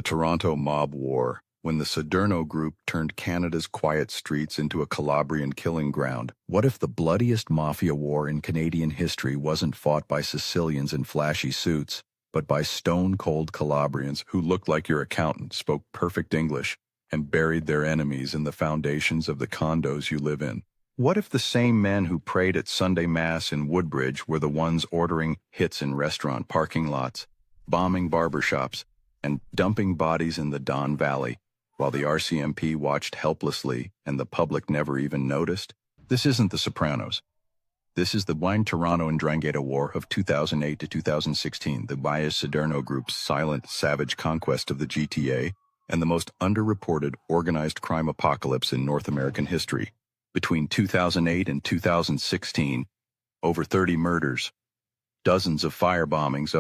The Toronto Mob War, when the Sederno Group turned Canada's quiet streets into a Calabrian killing ground. What if the bloodiest Mafia war in Canadian history wasn't fought by Sicilians in flashy suits, but by stone-cold Calabrians who looked like your accountant, spoke perfect English, and buried their enemies in the foundations of the condos you live in? What if the same men who prayed at Sunday Mass in Woodbridge were the ones ordering hits in restaurant parking lots, bombing barbershops, and dumping bodies in the Don Valley, while the RCMP watched helplessly and the public never even noticed? This isn't The Sopranos. This is the Toronto Ndrangheta War of 2008 to 2016, the Sederno Group's silent, savage conquest of the GTA, and the most underreported organized crime apocalypse in North American history. Between 2008 and 2016, over 30 murders, dozens of firebombings,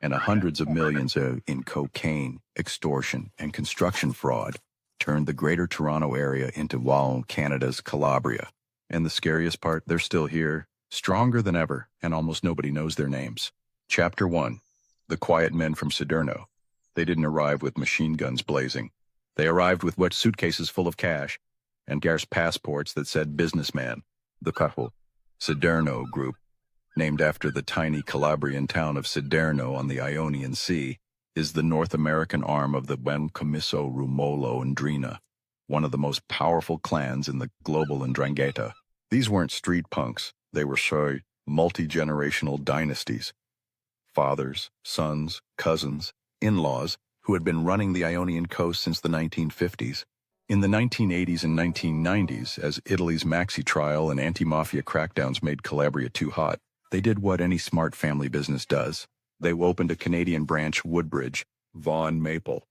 and hundreds of millions in cocaine, extortion, and construction fraud turned the Greater Toronto Area into Canada's Calabria. And the scariest part, they're still here, stronger than ever, and almost nobody knows their names. Chapter 1. The Quiet Men from Siderno. They didn't arrive with machine guns blazing. They arrived with wet suitcases full of cash and scarce passports that said businessman. The couple, Sederno Group, named after the tiny Calabrian town of Siderno on the Ionian Sea, is the North American arm of the Commisso Rumolo Ndrangheta, one of the most powerful clans in the global Ndrangheta. These weren't street punks. They were multi-generational dynasties. Fathers, sons, cousins, in-laws, who had been running the Ionian coast since the 1950s. In the 1980s and 1990s, as Italy's Maxi trial and anti-mafia crackdowns made Calabria too hot, they did what any smart family business does. They opened a Canadian branch, Woodbridge, Vaughan Maple,